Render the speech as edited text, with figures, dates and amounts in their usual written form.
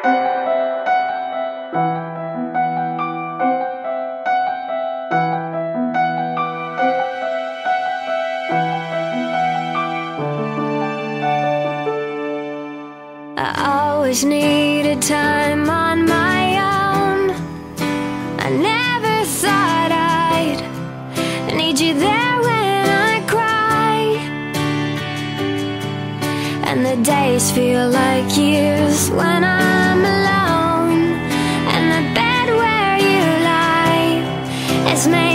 I always needed time on my own. I never thought I'd need you there when I cry, and the days feel like years when I'm alone, and the bed where you lie is made